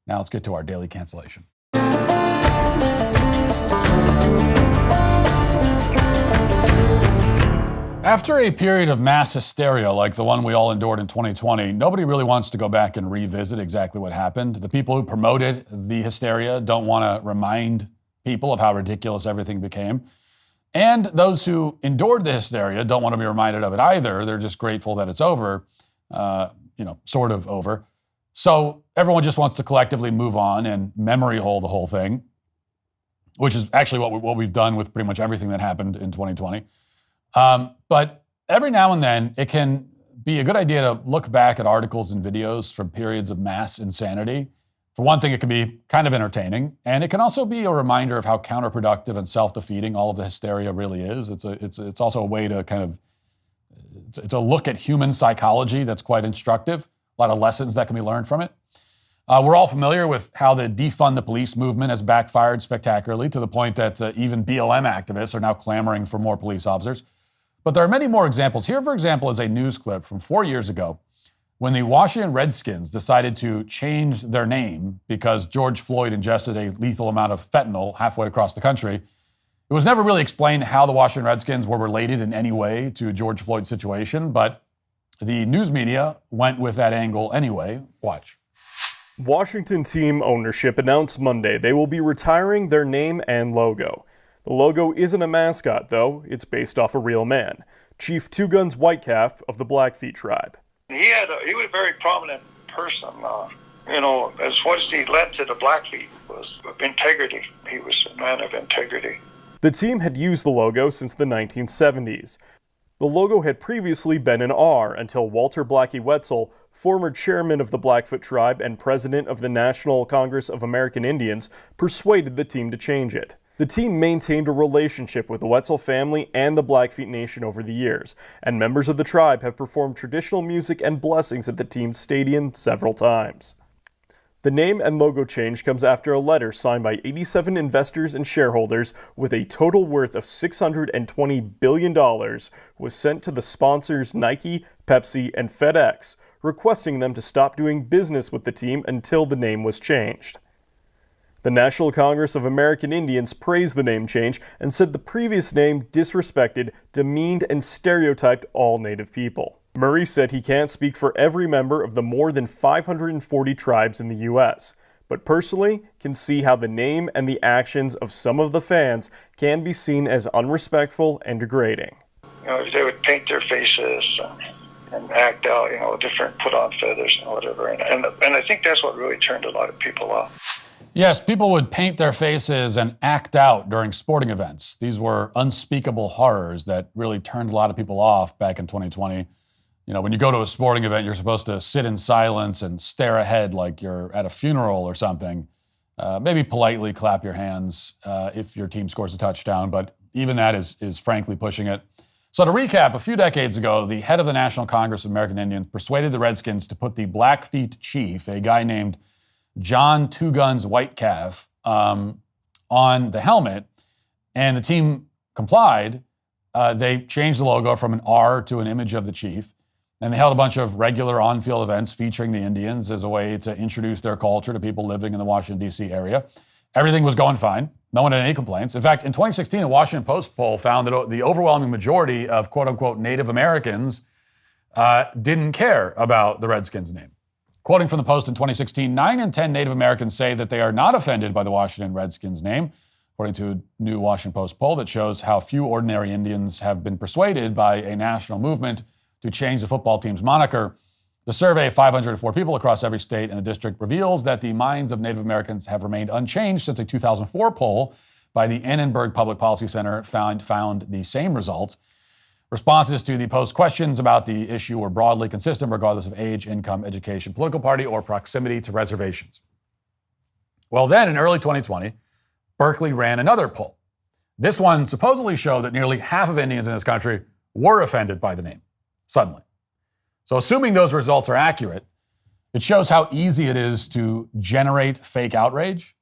Now let's get to our daily cancellation. After a period of mass hysteria like the one we all endured in 2020, nobody really wants to go back and revisit exactly what happened. The people who promoted the hysteria don't want to remind people of how ridiculous everything became. And those who endured the hysteria don't want to be reminded of it either. They're just grateful that it's over, sort of over. So everyone just wants to collectively move on and memory hole the whole thing, which is actually what we've done with pretty much everything that happened in 2020. But every now and then, it can be a good idea to look back at articles and videos from periods of mass insanity. For one thing, it can be kind of entertaining, and it can also be a reminder of how counterproductive and self-defeating all of the hysteria really is. It's also a way to it's a look at human psychology that's quite instructive. A lot of lessons that can be learned from it. We're all familiar with how the defund the police movement has backfired spectacularly to the point that even BLM activists are now clamoring for more police officers. But there are many more examples. Here, for example, is a news clip from 4 years ago when the Washington Redskins decided to change their name because George Floyd ingested a lethal amount of fentanyl halfway across the country. It was never really explained how the Washington Redskins were related in any way to George Floyd's situation, but the news media went with that angle anyway. Watch. Washington team ownership announced Monday they will be retiring their name and logo. The logo isn't a mascot, though. It's based off a real man, Chief Two Guns Whitecalf of the Blackfeet tribe. He was a very prominent person. As what he led to the Blackfeet was integrity. He was a man of integrity. The team had used the logo since the 1970s. The logo had previously been an R until Walter Blackie Wetzel, former chairman of the Blackfoot tribe and president of the National Congress of American Indians, persuaded the team to change it. The team maintained a relationship with the Wetzel family and the Blackfeet Nation over the years, and members of the tribe have performed traditional music and blessings at the team's stadium several times. The name and logo change comes after a letter signed by 87 investors and shareholders with a total worth of $620 billion was sent to the sponsors Nike, Pepsi, and FedEx, requesting them to stop doing business with the team until the name was changed. The National Congress of American Indians praised the name change and said the previous name disrespected, demeaned, and stereotyped all Native people. Murray said he can't speak for every member of the more than 540 tribes in the U.S., but personally can see how the name and the actions of some of the fans can be seen as unrespectful and degrading. They would paint their faces and act out, different, put on feathers and whatever. And I think that's what really turned a lot of people off. Yes, people would paint their faces and act out during sporting events. These were unspeakable horrors that really turned a lot of people off back in 2020. When you go to a sporting event, you're supposed to sit in silence and stare ahead like you're at a funeral or something. Maybe politely clap your hands if your team scores a touchdown, but even that is frankly pushing it. So to recap, a few decades ago, the head of the National Congress of American Indians persuaded the Redskins to put the Blackfeet chief, a guy named John Two Guns Whitecalf, on the helmet, and the team complied. They changed the logo from an R to an image of the chief. And they held a bunch of regular on-field events featuring the Indians as a way to introduce their culture to people living in the Washington, D.C. area. Everything was going fine. No one had any complaints. In fact, in 2016, a Washington Post poll found that the overwhelming majority of quote-unquote Native Americans didn't care about the Redskins name. Quoting from the Post in 2016, 9 in 10 Native Americans say that they are not offended by the Washington Redskins name, according to a new Washington Post poll that shows how few ordinary Indians have been persuaded by a national movement to change the football team's moniker. The survey of 504 people across every state in the district reveals that the minds of Native Americans have remained unchanged since a 2004 poll by the Annenberg Public Policy Center found the same results. Responses to the Post questions about the issue were broadly consistent regardless of age, income, education, political party, or proximity to reservations. Well, then in early 2020, Berkeley ran another poll. This one supposedly showed that nearly half of Indians in this country were offended by the name. Suddenly. So assuming those results are accurate, it shows how easy it is to generate fake outrage.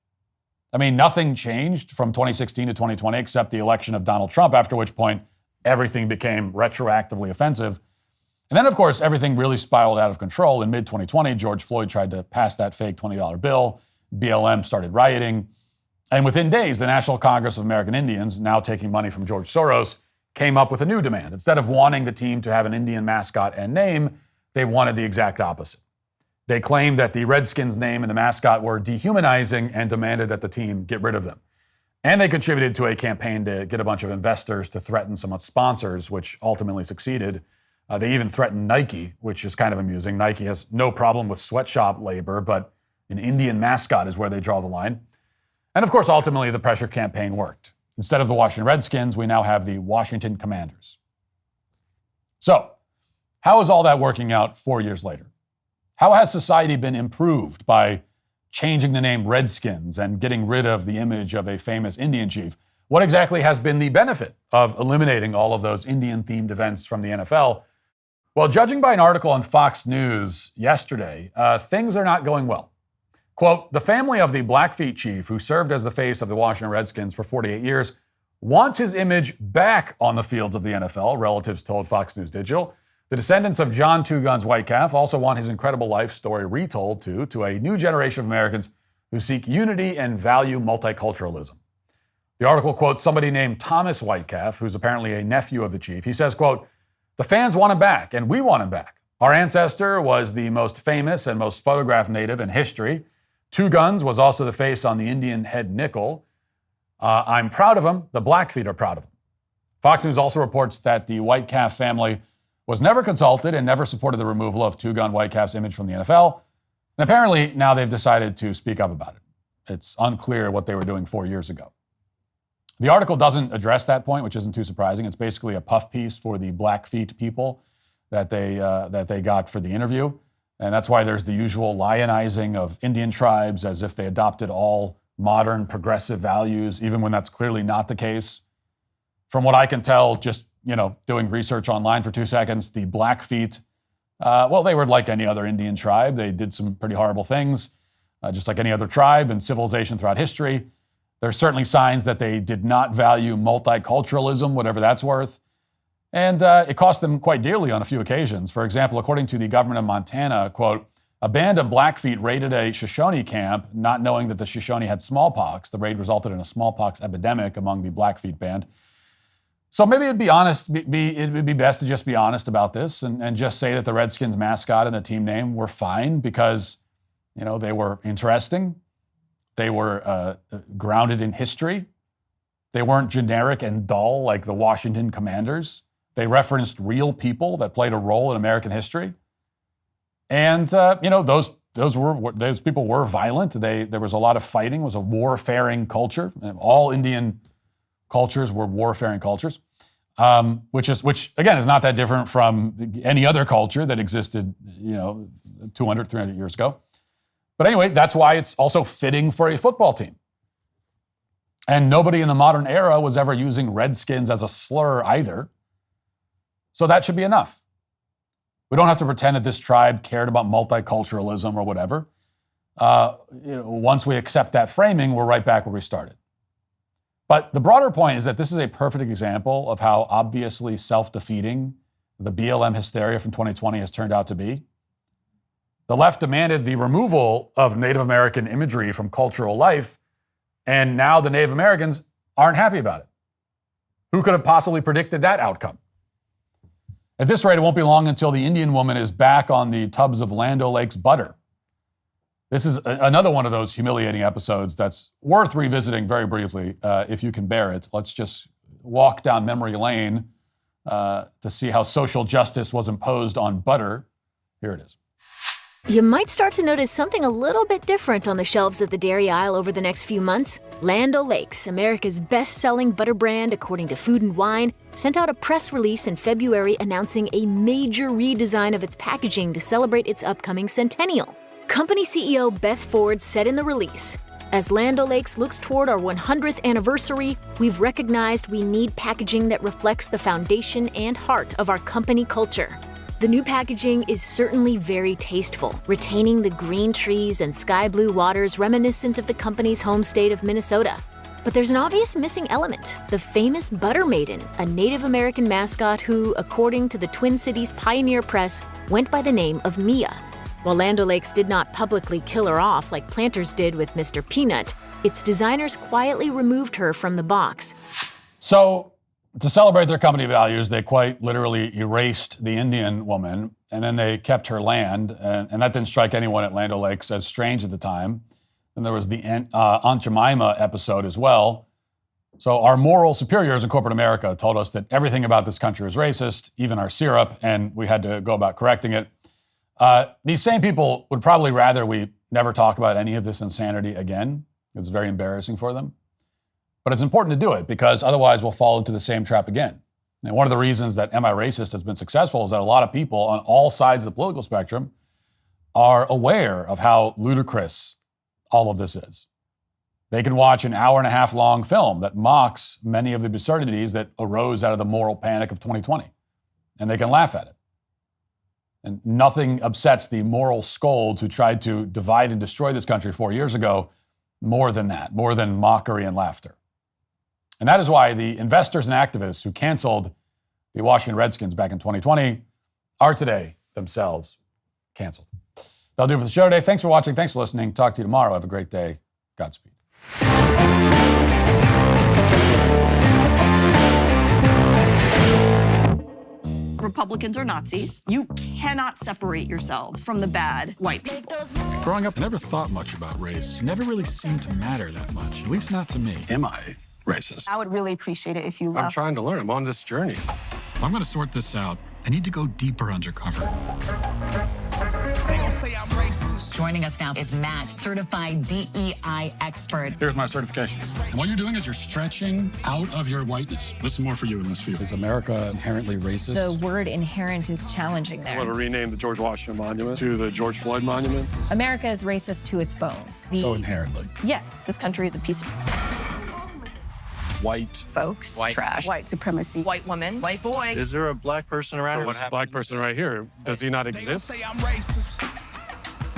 I mean, nothing changed from 2016 to 2020 except the election of Donald Trump, after which point everything became retroactively offensive. And then, of course, everything really spiraled out of control. In mid-2020, George Floyd tried to pass that fake $20 bill. BLM started rioting. And within days, the National Congress of American Indians, now taking money from George Soros, came up with a new demand. Instead of wanting the team to have an Indian mascot and name, they wanted the exact opposite. They claimed that the Redskins name and the mascot were dehumanizing and demanded that the team get rid of them. And they contributed to a campaign to get a bunch of investors to threaten some sponsors, which ultimately succeeded. They even threatened Nike, which is kind of amusing. Nike has no problem with sweatshop labor, but an Indian mascot is where they draw the line. And of course, ultimately, the pressure campaign worked. Instead of the Washington Redskins, we now have the Washington Commanders. So, how is all that working out 4 years later? How has society been improved by changing the name Redskins and getting rid of the image of a famous Indian chief? What exactly has been the benefit of eliminating all of those Indian-themed events from the NFL? Well, judging by an article on Fox News yesterday, things are not going well. Quote, the family of the Blackfeet chief, who served as the face of the Washington Redskins for 48 years, wants his image back on the fields of the NFL, relatives told Fox News Digital. The descendants of John Two Guns Whitecalf also want his incredible life story retold to a new generation of Americans who seek unity and value multiculturalism. The article quotes somebody named Thomas Whitecalf, who's apparently a nephew of the chief. He says, quote, the fans want him back, and we want him back. Our ancestor was the most famous and most photographed native in history. Two Guns was also the face on the Indian head nickel. I'm proud of him. The Blackfeet are proud of him. Fox News also reports that the White Calf family was never consulted and never supported the removal of Two Gun White Calf's image from the NFL. And apparently now they've decided to speak up about it. It's unclear what they were doing 4 years ago. The article doesn't address that point, which isn't too surprising. It's basically a puff piece for the Blackfeet people that they got for the interview. And that's why there's the usual lionizing of Indian tribes as if they adopted all modern progressive values, even when that's clearly not the case. From what I can tell, just doing research online for 2 seconds, the Blackfeet, they were like any other Indian tribe. They did some pretty horrible things, just like any other tribe and civilization throughout history. There's certainly signs that they did not value multiculturalism, whatever that's worth. And it cost them quite dearly on a few occasions. For example, according to the government of Montana, quote, a band of Blackfeet raided a Shoshone camp, not knowing that the Shoshone had smallpox. The raid resulted in a smallpox epidemic among the Blackfeet band. So maybe it'd be honest. It would be best to just be honest about this and just say that the Redskins mascot and the team name were fine because, they were interesting. They were grounded in history. They weren't generic and dull like the Washington Commanders. They referenced real people that played a role in American history. And, those people were violent. There was a lot of fighting. It was a warfaring culture. All Indian cultures were warfaring cultures, which again is not that different from any other culture that existed, 200, 300 years ago. But anyway, that's why it's also fitting for a football team. And nobody in the modern era was ever using Redskins as a slur either. So that should be enough. We don't have to pretend that this tribe cared about multiculturalism or whatever. Once we accept that framing, we're right back where we started. But the broader point is that this is a perfect example of how obviously self-defeating the BLM hysteria from 2020 has turned out to be. The left demanded the removal of Native American imagery from cultural life, and now the Native Americans aren't happy about it. Who could have possibly predicted that outcome? At this rate, it won't be long until the Indian woman is back on the tubs of Land O'Lakes butter. This is another one of those humiliating episodes that's worth revisiting very briefly, if you can bear it. Let's just walk down memory lane to see how social justice was imposed on butter. Here it is. You might start to notice something a little bit different on the shelves of the dairy aisle over the next few months. Land O'Lakes, America's best-selling butter brand according to Food and Wine, sent out a press release in February announcing a major redesign of its packaging to celebrate its upcoming centennial. Company CEO Beth Ford said in the release, "As Land O'Lakes looks toward our 100th anniversary, we've recognized we need packaging that reflects the foundation and heart of our company culture. The new packaging is certainly very tasteful, retaining the green trees and sky blue waters reminiscent of the company's home state of Minnesota. But there's an obvious missing element, the famous Butter Maiden, a Native American mascot who, according to the Twin Cities Pioneer Press, went by the name of Mia. While Land O'Lakes did not publicly kill her off like Planters did with Mr. Peanut, its designers quietly removed her from the box." So, to celebrate their company values, they quite literally erased the Indian woman, and then they kept her land, and that didn't strike anyone at Land O'Lakes as strange at the time. And there was the Aunt Jemima episode as well. So our moral superiors in corporate America told us that everything about this country is racist, even our syrup, and we had to go about correcting it. These same people would probably rather we never talk about any of this insanity again. It's very embarrassing for them. But it's important to do it because otherwise we'll fall into the same trap again. And one of the reasons that Am I Racist has been successful is that a lot of people on all sides of the political spectrum are aware of how ludicrous all of this is. They can watch an hour-and-a-half long film that mocks many of the absurdities that arose out of the moral panic of 2020, and they can laugh at it. And nothing upsets the moral scold who tried to divide and destroy this country 4 years ago more than that, more than mockery and laughter. And that is why the investors and activists who canceled the Washington Redskins back in 2020 are today themselves canceled. That'll do it for the show today. Thanks for watching. Thanks for listening. Talk to you tomorrow. Have a great day. Godspeed. Republicans are Nazis. You cannot separate yourselves from the bad white people. Growing up, I never thought much about race. It never really seemed to matter that much, at least not to me. Am I racist? I would really appreciate it if you left. I'm trying to learn. I'm on this journey. If I'm going to sort this out, I need to go deeper undercover. They gon' say I'm racist. Joining us now is Matt, certified DEI expert. Here's my certification. And what you're doing is you're stretching out of your whiteness. This is more for you and less for you. Is America inherently racist? The word inherent is challenging there. I want to rename the George Washington Monument to the George Floyd Monument. America is racist to its bones. So inherently. Yeah, this country is a piece of White folks, white trash, white supremacy, white woman, white boy. Is there a black person around here? There's a black person right here. Does he not exist? Say I'm racist.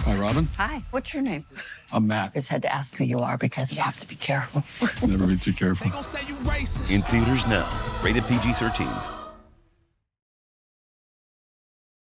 Hi, Robin. Hi, what's your name? I'm Matt. It's had to ask who you are because you have to be careful. Never be too careful. They gon' say you racist. In theaters now, rated PG-13.